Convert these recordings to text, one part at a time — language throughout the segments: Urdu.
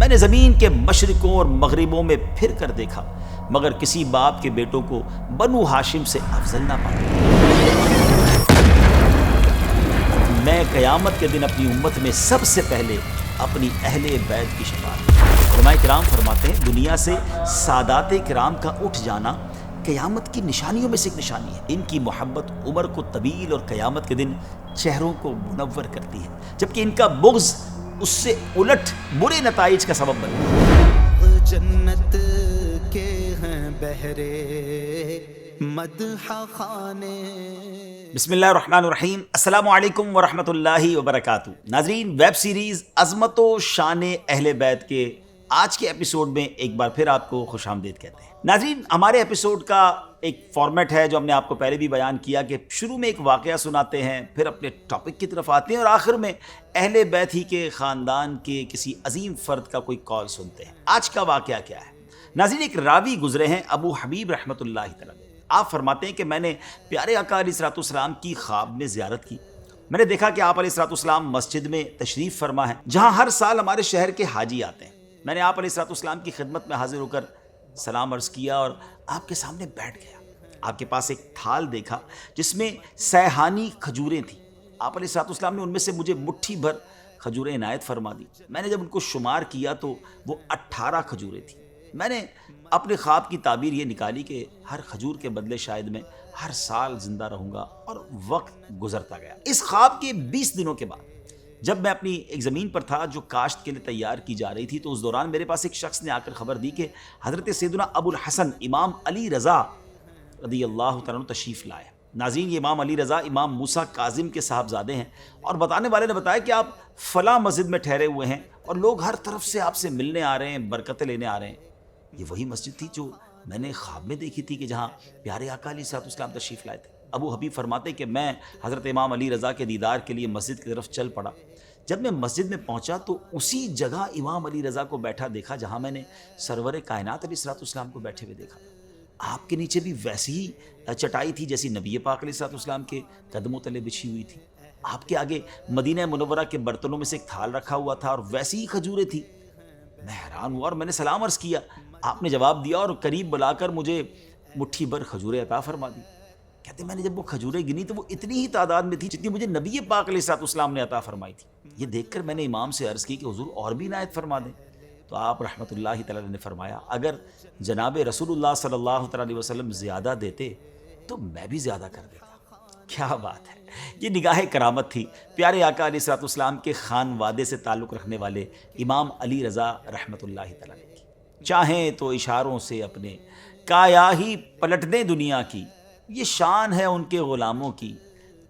میں نے زمین کے مشرقوں اور مغربوں میں پھر کر دیکھا مگر کسی باپ کے بیٹوں کو بنو ہاشم سے افضل نہ پایا۔ میں قیامت کے دن اپنی امت میں سب سے پہلے اپنی اہل بیت کی شفاعت۔ علماء کرام فرماتے ہیں دنیا سے سادات کرام کا اٹھ جانا قیامت کی نشانیوں میں سے ایک نشانی ہے۔ ان کی محبت عمر کو طویل اور قیامت کے دن چہروں کو منور کرتی ہے، جبکہ ان کا بغض اس سے الٹ برے نتائج کا سبب بنے۔ جنت کے ہیں بہرے مدح خانے۔ بسم اللہ الرحمن الرحیم، السلام علیکم ورحمۃ اللہ وبرکاتہ۔ ناظرین، ویب سیریز عظمت و شان اہل بیت کے آج کے ایپیسوڈ میں ایک بار پھر آپ کو خوش آمدید کہتے ہیں۔ ناظرین، ہمارے ایپیسوڈ کا ایک فارمیٹ ہے جو ہم نے آپ کو پہلے بھی بیان کیا کہ شروع میں ایک واقعہ سناتے ہیں، پھر اپنے ٹاپک کی طرف آتے ہیں اور آخر میں اہل بیت ہی کے خاندان کے کسی عظیم فرد کا کوئی کال سنتے ہیں۔ آج کا واقعہ کیا ہے؟ ناظرین، ایک راوی گزرے ہیں ابو حبیب رحمۃ اللہ تعالی۔ آپ فرماتے ہیں کہ میں نے پیارے آقا علیہ الصلوۃ والسلام کی خواب میں زیارت کی۔ میں نے دیکھا کہ آپ علیہ الصلوۃ والسلام مسجد میں تشریف فرما ہے جہاں ہر سال ہمارے شہر کے حاجی آتے ہیں۔ میں نے آپ علیہ الصلوۃ والسلام کی خدمت میں حاضر ہو کر سلام عرض کیا اور آپ کے سامنے بیٹھ گیا۔ آپ کے پاس ایک تھال دیکھا جس میں سیحانی کھجوریں تھیں۔ آپ علیہ الصلوۃ والسلام نے ان میں سے مجھے مٹھی بھر کھجوریں عنایت فرما دی۔ میں نے جب ان کو شمار کیا تو وہ 18 کھجوریں تھیں۔ میں نے اپنے خواب کی تعبیر یہ نکالی کہ ہر کھجور کے بدلے شاید میں ہر سال زندہ رہوں گا، اور وقت گزرتا گیا۔ اس خواب کے 20 دنوں کے بعد جب میں اپنی ایک زمین پر تھا جو کاشت کے لیے تیار کی جا رہی تھی، تو اس دوران میرے پاس ایک شخص نے آ کر خبر دی کہ حضرت سیدنا ابو الحسن امام علی رضا رضی اللہ تعالیٰ عنہ تشریف لائے۔ ناظرین، یہ امام علی رضا امام موسیٰ کاظم کے صاحبزادے ہیں، اور بتانے والے نے بتایا کہ آپ فلاں مسجد میں ٹھہرے ہوئے ہیں اور لوگ ہر طرف سے آپ سے ملنے آ رہے ہیں، برکتیں لینے آ رہے ہیں۔ یہ وہی مسجد تھی جو میں نے خواب میں دیکھی تھی کہ جہاں پیارے آقا علیہ الصلوۃ والسلام تشریف لائے تھے۔ ابو حبیب فرماتے کہ میں حضرت امام علی رضا کے دیدار کے لیے مسجد کی طرف چل پڑا۔ جب میں مسجد میں پہنچا تو اسی جگہ امام علی رضا کو بیٹھا دیکھا جہاں میں نے سرور کائنات علیہ الصلوۃ والسلام کو بیٹھے ہوئے دیکھا تھا۔ آپ کے نیچے بھی ویسی ہی چٹائی تھی جیسی نبی پاک علیہ الصلوۃ والسلام کے قدموں تلے بچھی ہوئی تھی۔ آپ کے آگے مدینہ منورہ کے برتنوں میں سے ایک تھال رکھا ہوا تھا اور ویسی ہی کھجوریں تھیں۔ میں حیران ہوا اور میں نے سلام عرض کیا۔ آپ نے جواب دیا اور قریب بلا کر مجھے مٹھی بھر کھجوریں عطا فرما دی۔ کہتے میں نے جب وہ کھجوریں گنی تو وہ اتنی ہی تعداد میں تھی جتنی مجھے نبی پاک علیہ الصلوۃ والسلام نے عطا فرمائی تھی۔ یہ دیکھ کر میں نے امام سے عرض کی کہ حضور اور بھی عنایت فرما دیں، تو آپ رحمۃ اللہ تعالی نے فرمایا اگر جناب رسول اللہ صلی اللہ تعالی علیہ وسلم زیادہ دیتے تو میں بھی زیادہ کر دیتا۔ کیا بات ہے! یہ نگاہ کرامت تھی پیارے آقا علیہ الصلوۃ والسلام کے خانوادے سے تعلق رکھنے والے امام علی رضا رحمۃ اللہ تعالی کی۔ چاہیں تو اشاروں سے اپنے کایا ہی پلٹ دیں دنیا کی، یہ شان ہے ان کے غلاموں کی،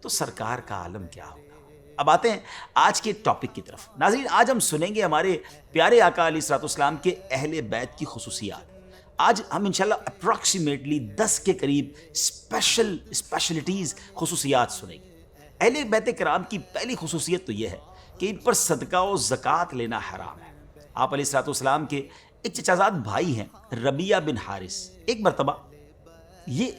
تو سرکار کا عالم کیا ہوگا۔ اب آتے ہیں آج کے ٹاپک کی طرف۔ ناظرین، آج ہم سنیں گے ہمارے پیارے آقا علیہ الصلوۃ والسلام کے اہل بیت کی خصوصیات۔ آج ہم انشاءاللہ اپروکسیمیٹلی 10 کے قریب اسپیشلٹیز خصوصیات سنیں گے۔ اہل بیت کرام کی پہلی خصوصیت تو یہ ہے کہ ان پر صدقہ و زکوٰۃ لینا حرام ہے۔ آپ علیہ الصلوۃ والسلام کے ایک چچا زاد بھائی ہیں ربیعہ بن حارث۔ ایک مرتبہ یہ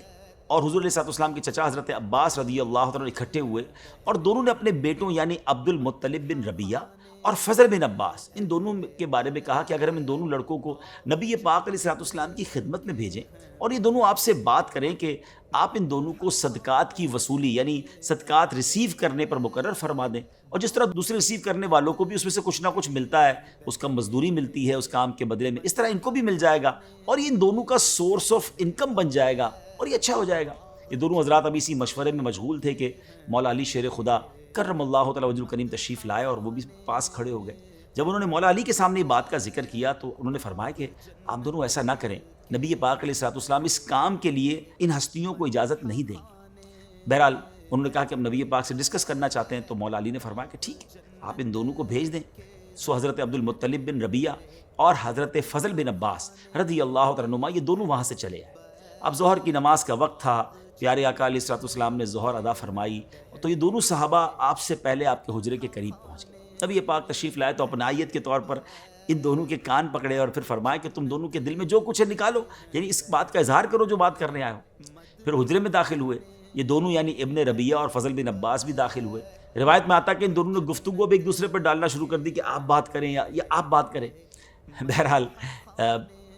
اور حضور علیہ الصلوۃ والسلام کے چچا حضرت عباس رضی اللہ عنہ اکٹھے ہوئے اور دونوں نے اپنے بیٹوں یعنی عبد المطلب بن ربیعہ اور فضل بن عباس، ان دونوں کے بارے میں کہا کہ اگر ہم ان دونوں لڑکوں کو نبی پاک علیہ الصلوۃ والسلام کی خدمت میں بھیجیں اور یہ دونوں آپ سے بات کریں کہ آپ ان دونوں کو صدقات کی وصولی یعنی صدقات ریسیو کرنے پر مقرر فرما دیں، اور جس طرح دوسرے ریسیو کرنے والوں کو بھی اس میں سے کچھ نہ کچھ ملتا ہے، اس کا مزدوری ملتی ہے اس کام کے بدلے میں، اس طرح ان کو بھی مل جائے گا اور یہ ان دونوں کا سورس آف انکم بن جائے گا اور یہ اچھا ہو جائے گا۔ یہ دونوں حضرات ابھی اسی مشورے میں مشغول تھے کہ مولا علی شیر خدا کرم اللہ تعالی وجہ الکریم تشریف لائے اور وہ بھی پاس کھڑے ہو گئے۔ جب انہوں نے مولا علی کے سامنے یہ بات کا ذکر کیا تو انہوں نے فرمایا کہ آپ دونوں ایسا نہ کریں، نبی پاک علیہ الصلوۃ والسلام اس کام کے لیے ان ہستیوں کو اجازت نہیں دیں گے۔ بہرحال انہوں نے کہا کہ ہم نبی پاک سے ڈسکس کرنا چاہتے ہیں، تو مولا علی نے فرمایا کہ ٹھیک ہے، آپ ان دونوں کو بھیج دیں۔ سو حضرت عبد المطلب بن ربیعہ اور حضرت فضل بن عباس رضی اللہ تعالیٰ عنہما یہ دونوں وہاں سے چلے آئے۔ اب ظہر کی نماز کا وقت تھا، پیارے آقا علیہ الصلوۃ والسلام نے ظہر ادا فرمائی تو یہ دونوں صحابہ آپ سے پہلے آپ کے حجرے کے قریب پہنچ گئے۔ نبی پاک تشریف لائے تو اپنائیت کے طور پر ان دونوں کے کان پکڑے اور پھر فرمایا کہ تم دونوں کے دل میں جو کچھ ہے نکالو، یعنی اس بات کا اظہار کرو جو بات کرنے آئے ہو۔ پھر حجرے میں داخل ہوئے، یہ دونوں یعنی ابن ربیعہ اور فضل بن عباس بھی داخل ہوئے۔ روایت میں آتا کہ ان دونوں نے گفتگو اب ایک دوسرے پر ڈالنا شروع کر دی کہ آپ بات کریں یا آپ بات کریں۔ بہرحال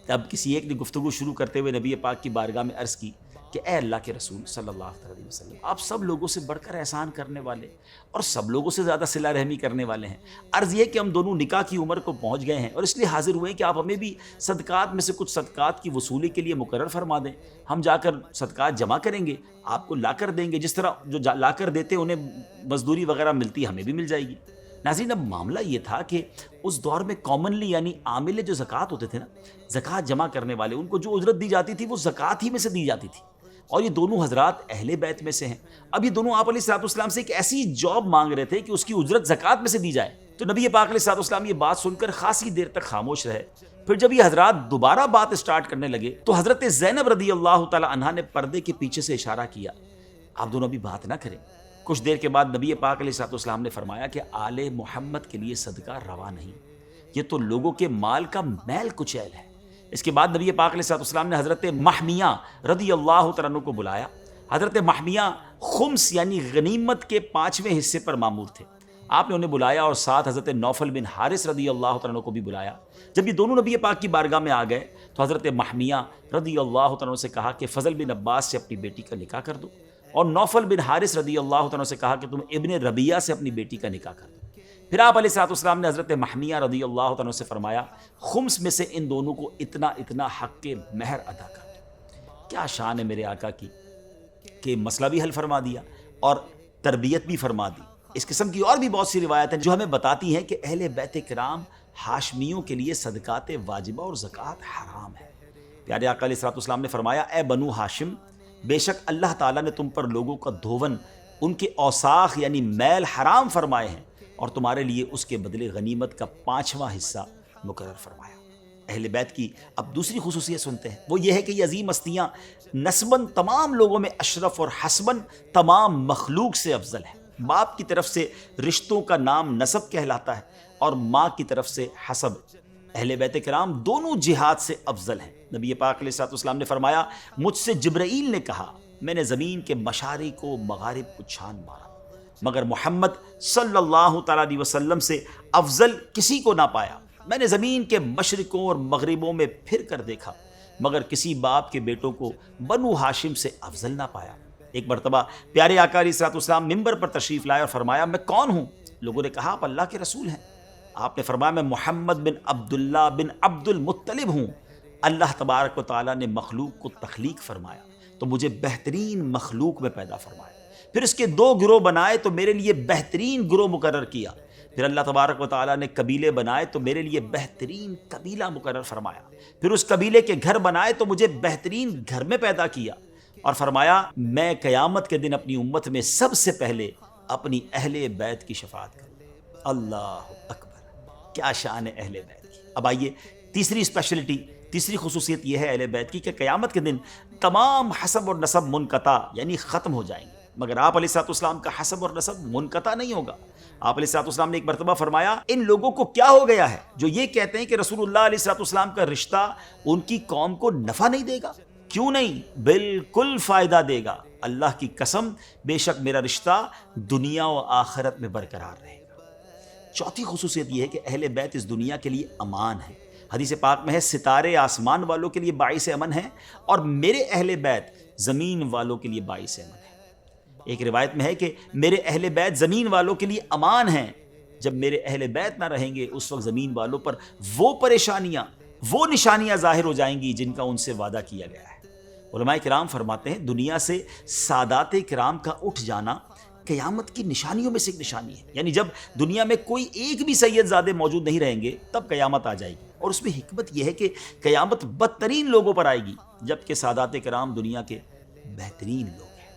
اب کسی ایک نے گفتگو شروع کرتے ہوئے نبی پاک کی بارگاہ میں عرض کی کہ اے اللہ کے رسول صلی اللہ علیہ وسلم، آپ سب لوگوں سے بڑھ کر احسان کرنے والے اور سب لوگوں سے زیادہ صلہ رحمی کرنے والے ہیں۔ عرض یہ کہ ہم دونوں نکاح کی عمر کو پہنچ گئے ہیں اور اس لیے حاضر ہوئے ہیں کہ آپ ہمیں بھی صدقات میں سے کچھ صدقات کی وصولی کے لیے مقرر فرما دیں، ہم جا کر صدقات جمع کریں گے، آپ کو لا کر دیں گے، جس طرح جو لا کر دیتے انہیں مزدوری وغیرہ ملتی ہمیں بھی مل جائے گی۔ ناظرین، اب معاملہ یہ تھا کہ اس دور میں کامنلی یعنی عامل جو زکوٰۃ ہوتے تھے نا، زکوٰۃ جمع کرنے والے، ان کو جو اجرت دی جاتی تھی وہ زکوٰۃ ہی میں سے دی جاتی تھی، اور یہ دونوں حضرات اہل بیت میں سے ہیں۔ اب یہ دونوں آپ علیہ الصلوۃ والسلام سے ایک ایسی جاب مانگ رہے تھے کہ اس کی اجرت زکوٰۃ میں سے دی جائے، تو نبی پاک علیہ الصلوۃ والسلام یہ بات سن کر خاصی دیر تک خاموش رہے۔ پھر جب یہ حضرات دوبارہ بات اسٹارٹ کرنے لگے تو حضرت زینب رضی اللہ تعالی عنہا نے پردے کے پیچھے سے اشارہ کیا، آپ دونوں ابھی بات نہ کریں۔ کچھ دیر کے بعد نبی پاک علیہ الصلوۃ والسلام نے فرمایا کہ آل محمد کے لیے صدقہ روا نہیں، یہ تو لوگوں کے مال کا میل کچیل ہے۔ اس کے بعد نبی پاک علیہ الصلوۃ والسلام نے حضرت محمیہ رضی اللہ تعالیٰ عنہ کو بلایا۔ حضرت محمیہ خمس یعنی غنیمت کے 5ویں حصے پر مامور تھے، آپ نے انہیں بلایا اور ساتھ حضرت نوفل بن حارث رضی اللہ تعالیٰ عنہ کو بھی بلایا۔ جب یہ دونوں نبی پاک کی بارگاہ میں آ گئے تو حضرت محمیہ رضی اللہ تعالیٰ عنہ سے کہا کہ فضل بن عباس سے اپنی بیٹی کا نکاح کر دو، اور نوفل بن حارث رضی اللہ تعالیٰ عنہ سے کہا کہ تم ابن ربیعہ سے اپنی بیٹی کا نکاح کر دو۔ پھر آپ علیہ الصلوۃ والسلام نے حضرت محمیہ رضی اللہ تعالیٰ عنہ سے فرمایا خمس میں سے ان دونوں کو اتنا حق کے مہر ادا کر دو۔ کیا شان ہے میرے آقا کی کہ مسئلہ بھی حل فرما دیا اور تربیت بھی فرما دی۔ اس قسم کی اور بھی بہت سی روایت ہیں جو ہمیں بتاتی ہیں کہ اہل بیت کرام ہاشمیوں کے لیے صدقات واجبہ اور زکوٰۃ حرام ہے۔ پیارے آقا علیہ الصلوۃ والسلام نے فرمایا اے بنو ہاشم، بے شک اللہ تعالیٰ نے تم پر لوگوں کا دھون، ان کے اوساخ یعنی میل حرام فرمائے ہیں، اور تمہارے لیے اس کے بدلے غنیمت کا 5واں حصہ مقرر فرمایا۔ اہل بیت کی اب دوسری خصوصیت سنتے ہیں، وہ یہ ہے کہ یہ عظیم ہستیاں نسباً تمام لوگوں میں اشرف اور حسباً تمام مخلوق سے افضل ہیں۔ باپ کی طرف سے رشتوں کا نام نسب کہلاتا ہے اور ماں کی طرف سے حسب۔ اہل بیت کرام دونوں جہاد سے افضل ہیں۔ نبی پاک علیہ الصلوۃ والسلام نے فرمایا مجھ سے جبرائیل نے کہا میں نے زمین کے مشارق و مغارب کو چھان مارا مگر محمد صلی اللہ تعالیٰ علیہ وسلم سے افضل کسی کو نہ پایا۔ میں نے زمین کے مشرقوں اور مغربوں میں پھر کر دیکھا مگر کسی باپ کے بیٹوں کو بنو ہاشم سے افضل نہ پایا۔ ایک مرتبہ پیارے آقا علیہ الصلوۃ والسلام ممبر پر تشریف لائے اور فرمایا میں کون ہوں؟ لوگوں نے کہا آپ اللہ کے رسول ہیں۔ آپ نے فرمایا میں محمد بن عبداللہ بن عبد المطلب ہوں۔ اللہ تبارک و تعالیٰ نے مخلوق کو تخلیق فرمایا تو مجھے بہترین مخلوق میں پیدا فرمایا، پھر اس کے 2 گروہ بنائے تو میرے لیے بہترین گروہ مقرر کیا، پھر اللہ تبارک و تعالیٰ نے قبیلے بنائے تو میرے لیے بہترین قبیلہ مقرر فرمایا، پھر اس قبیلے کے گھر بنائے تو مجھے بہترین گھر میں پیدا کیا، اور فرمایا میں قیامت کے دن اپنی امت میں سب سے پہلے اپنی اہل بیت کی شفاعت کروں۔ اللہ اکبر، کیا شان ہے اہل بیت کی۔ اب آئیے تیسری اسپیشلٹی، تیسری خصوصیت یہ ہے اہل بیت کی کہ قیامت کے دن تمام حسب اور نسب منقطع یعنی ختم ہو جائیں گے، مگر آپ علیہ الصلوۃ والسلام کا حسب اور نسب منقطع نہیں ہوگا۔ آپ علیہ الصلوۃ والسلام نے ایک مرتبہ فرمایا ان لوگوں کو کیا ہو گیا ہے جو یہ کہتے ہیں کہ رسول اللہ علیہ الصلوۃ والسلام کا رشتہ ان کی قوم کو نفع نہیں دے گا؟ کیوں نہیں، بالکل فائدہ دے گا، اللہ کی قسم بے شک میرا رشتہ دنیا و آخرت میں برقرار رہے گا۔ چوتھی خصوصیت یہ ہے کہ اہل بیت اس دنیا کے لیے امان ہے۔ حدیث پاک میں ہے ستارے آسمان والوں کے لیے باعث امن ہیں اور میرے اہل بیت زمین والوں کے لیے باعث امن ہے۔ ایک روایت میں ہے کہ میرے اہل بیت زمین والوں کے لیے امان ہیں، جب میرے اہل بیت نہ رہیں گے اس وقت زمین والوں پر وہ پریشانیاں، وہ نشانیاں ظاہر ہو جائیں گی جن کا ان سے وعدہ کیا گیا ہے۔ علماء کرام فرماتے ہیں دنیا سے سادات کرام کا اٹھ جانا قیامت کی نشانیوں میں سے ایک نشانی ہے، یعنی جب دنیا میں کوئی ایک بھی سید زادے موجود نہیں رہیں گے تب قیامت آ جائے گی، اور اس میں حکمت یہ ہے کہ قیامت بدترین لوگوں پر آئے گی جبکہ سادات کرام دنیا کے بہترین لوگ ہیں۔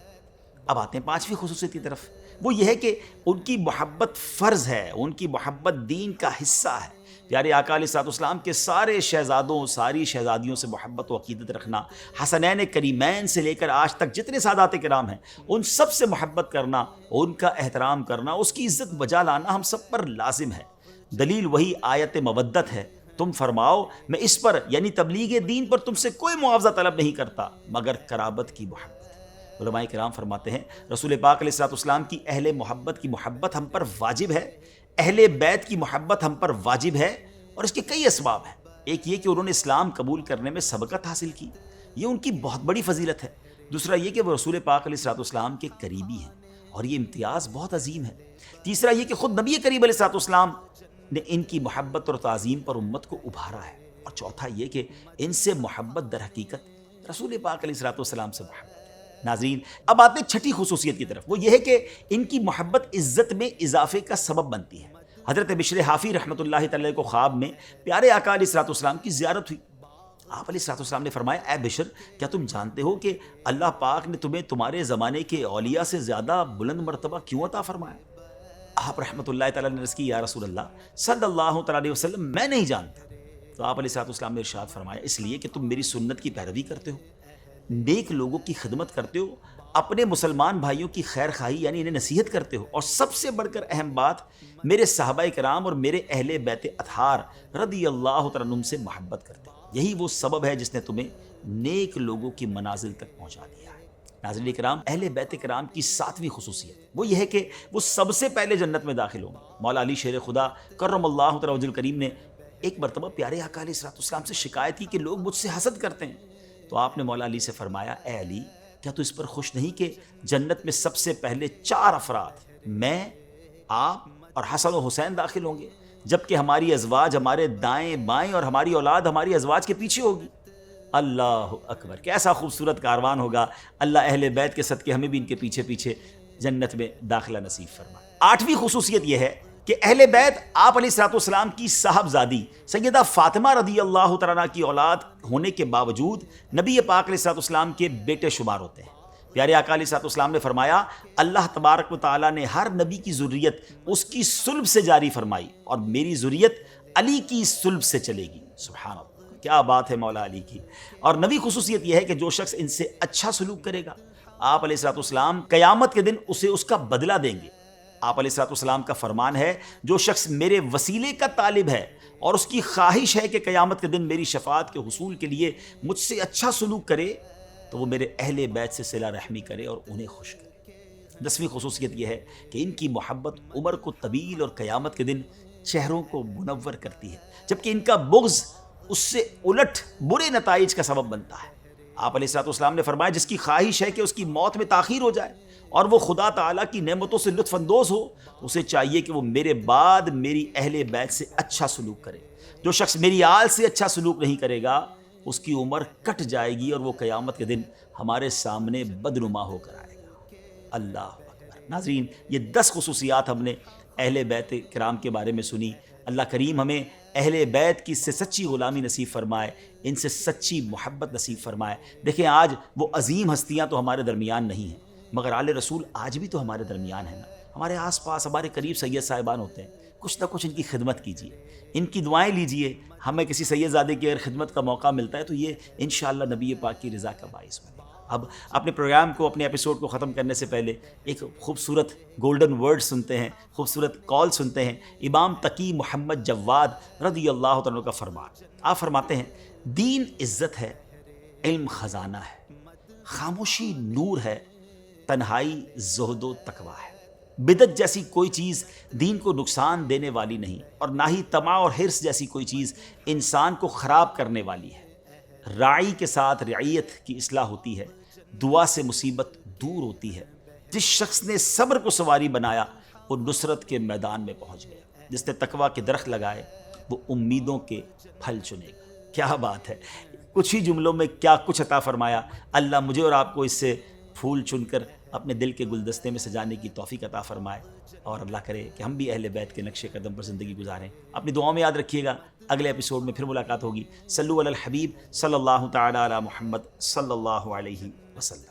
اب آتے ہیں 5ویں خصوصیت کی طرف، وہ یہ ہے کہ ان کی محبت فرض ہے، ان کی محبت دین کا حصہ ہے۔ پیارے آقا علیہ الصلوۃ والسلام کے سارے شہزادوں، ساری شہزادیوں سے محبت و عقیدت رکھنا، حسنین کریمین سے لے کر آج تک جتنے سادات کرام ہیں ان سب سے محبت کرنا، ان کا احترام کرنا، اس کی عزت بجا لانا ہم سب پر لازم ہے۔ دلیل وہی آیت مودت ہے، تم فرماؤ میں اس پر یعنی تبلیغ دین پر تم سے کوئی معاوضہ طلب نہیں کرتا مگر قرابت کی محبت۔ علماء کرام فرماتے ہیں رسول پاک علیہ الصلوۃ والسلام کی اہل محبت کی محبت ہم پر واجب ہے، اہل بیت کی محبت ہم پر واجب ہے، اور اس کے کئی اسباب ہیں۔ ایک یہ کہ انہوں نے اسلام قبول کرنے میں سبقت حاصل کی، یہ ان کی بہت بڑی فضیلت ہے۔ دوسرا یہ کہ وہ رسول پاک علیہ الصلوۃ والسلام کے قریبی ہیں، اور یہ امتیاز بہت عظیم ہے۔ تیسرا یہ کہ خود نبی کریم علیہ الصلوۃ والسلام نے ان کی محبت اور تعظیم پر امت کو ابھارا ہے۔ اور چوتھا یہ کہ ان سے محبت در حقیقت رسول پاک علیہ الصلوۃ والسلام سے محبت ہے۔ ناظرین، اب آتے ہیں چھٹی خصوصیت کی طرف، وہ یہ ہے کہ ان کی محبت عزت میں اضافے کا سبب بنتی ہے۔ حضرت بشر حافی رحمۃ اللہ تعالی کو خواب میں پیارے آقا علیہ الصلوۃ والسلام کی زیارت ہوئی۔ آپ علیہ الصلوۃ والسلام نے فرمایا، اے بشر، کیا تم جانتے ہو کہ اللہ پاک نے تمہیں تمہارے زمانے کے اولیاء سے زیادہ بلند مرتبہ کیوں عطا فرمایا؟ آپ رحمۃ اللہ تعالی نے عرض کی، یا رسول اللہ صلی اللہ تعالی علیہ وسلم، میں نہیں جانتا۔ تو آپ علیہ الصلوۃ والسلام نے ارشاد فرمایا، اس لیے کہ تم میری سنت کی پیروی کرتے ہو، نیک لوگوں کی خدمت کرتے ہو، اپنے مسلمان بھائیوں کی خیر خواہی یعنی انہیں نصیحت کرتے ہو، اور سب سے بڑھ کر اہم بات، میرے صحابہ کرام اور میرے اہل بیت اطہار رضی اللہ تعالیٰ عنہم سے محبت کرتے ہو۔ یہی وہ سبب ہے جس نے تمہیں نیک لوگوں کی منازل تک پہنچا دیا ہے۔ ناظرین کرام، اہل بیت کرام کی ساتویں خصوصیت وہ یہ ہے کہ وہ سب سے پہلے جنت میں داخل ہوں گے۔ مولا علی شیر خدا کرم اللہ تعالیٰ وجہ الکریم نے ایک مرتبہ پیارے آقا علیہ الصلوۃ والسلام سے شکایت کی کہ لوگ مجھ سے حسد کرتے ہیں، تو آپ نے مولا علی سے فرمایا، اے علی، کیا تو اس پر خوش نہیں کہ جنت میں سب سے پہلے 4 افراد، میں، آپ اور حسن و حسین داخل ہوں گے، جبکہ ہماری ازواج ہمارے دائیں بائیں اور ہماری اولاد ہماری ازواج کے پیچھے ہوگی۔ اللہ اکبر، کیسا خوبصورت کاروان ہوگا۔ اللہ اہل بیت کے صدقے ہمیں بھی ان کے پیچھے پیچھے جنت میں داخلہ نصیب فرمائے۔ 8ویں خصوصیت یہ ہے کہ اہل بیت آپ علیہ الصلوۃ والسلام کی صاحبزادی سیدہ فاطمہ رضی اللہ تعالیٰ کی اولاد ہونے کے باوجود نبی پاک علیہ الصلوۃ والسلام کے بیٹے شمار ہوتے ہیں۔ پیارے آقا علیہ الصلوۃ والسلام نے فرمایا، اللہ تبارک و تعالیٰ نے ہر نبی کی ذریت اس کی صلب سے جاری فرمائی، اور میری ذریت علی کی صلب سے چلے گی۔ سبحان اللہ، کیا بات ہے مولا علی کی۔ اور نبی خصوصیت یہ ہے کہ جو شخص ان سے اچھا سلوک کرے گا، آپ علیہ الصلوۃ والسلام قیامت کے دن اسے اس کا بدلہ دیں گے۔ آپ علیہ الصلوۃ والسلام کا فرمان ہے، جو شخص میرے وسیلے کا طالب ہے اور اس کی خواہش ہے کہ قیامت کے دن میری شفاعت کے حصول کے لیے مجھ سے اچھا سلوک کرے، تو وہ میرے اہل بیت سے صلہ رحمی کرے اور انہیں خوش کرے۔ 10ویں خصوصیت یہ ہے کہ ان کی محبت عمر کو طویل اور قیامت کے دن چہروں کو منور کرتی ہے، جبکہ ان کا بغض اس سے الٹ برے نتائج کا سبب بنتا ہے۔ آپ علیہ الصلوۃ والسلام نے فرمایا، جس کی خواہش ہے کہ اس کی موت میں تاخیر ہو جائے اور وہ خدا تعالیٰ کی نعمتوں سے لطف اندوز ہو، تو اسے چاہیے کہ وہ میرے بعد میری اہل بیت سے اچھا سلوک کرے۔ جو شخص میری آل سے اچھا سلوک نہیں کرے گا، اس کی عمر کٹ جائے گی اور وہ قیامت کے دن ہمارے سامنے بدنما ہو کر آئے گا۔ اللہ اکبر۔ ناظرین، یہ 10 خصوصیات ہم نے اہل بیت کرام کے بارے میں سنی۔ اللہ کریم ہمیں اہل بیت کی سے سچی غلامی نصیب فرمائے، ان سے سچی محبت نصیب فرمائے۔ دیکھیں، آج وہ عظیم ہستیاں تو ہمارے درمیان نہیں ہیں، مگر آل رسول آج بھی تو ہمارے درمیان ہے نا۔ ہمارے آس پاس ہمارے قریب سید صاحبان ہوتے ہیں، کچھ نہ کچھ ان کی خدمت کیجیے، ان کی دعائیں لیجیے۔ ہمیں کسی سید زادے کی اگر خدمت کا موقع ملتا ہے تو یہ انشاءاللہ نبی پاک کی رضا کا باعث بنے گا۔ اب اپنے پروگرام کو، اپنے ایپیسوڈ کو ختم کرنے سے پہلے ایک خوبصورت گولڈن ورڈ سنتے ہیں، خوبصورت کال سنتے ہیں۔ امام تقی محمد جواد رضی اللہ تعالیٰ کا فرمان، آپ فرماتے ہیں، دین عزت ہے، علم خزانہ ہے، خاموشی نور ہے، تنہائی زہد و تقویٰ ہے۔ بدعت جیسی کوئی چیز دین کو نقصان دینے والی نہیں، اور نہ ہی طمع اور حرص جیسی کوئی چیز انسان کو خراب کرنے والی ہے۔ راعی کے ساتھ رعیت کی اصلاح ہوتی ہے، دعا سے مصیبت دور ہوتی ہے۔ جس شخص نے صبر کو سواری بنایا، وہ نصرت کے میدان میں پہنچ گیا۔ جس نے تقویٰ کے درخت لگائے، وہ امیدوں کے پھل چنے گا۔ کیا بات ہے، کچھ ہی جملوں میں کیا کچھ عطا فرمایا۔ اللہ مجھے اور آپ کو اس سے پھول چن کر اپنے دل کے گلدستے میں سجانے کی توفیق عطا فرمائے، اور اللہ کرے کہ ہم بھی اہل بیت کے نقش قدم پر زندگی گزاریں۔ اپنی دعاؤں میں یاد رکھیے گا، اگلے ایپیسوڈ میں پھر ملاقات ہوگی۔ صلو علی الحبیب صلی اللہ تعالی علی محمد صلی اللہ علیہ وسلم۔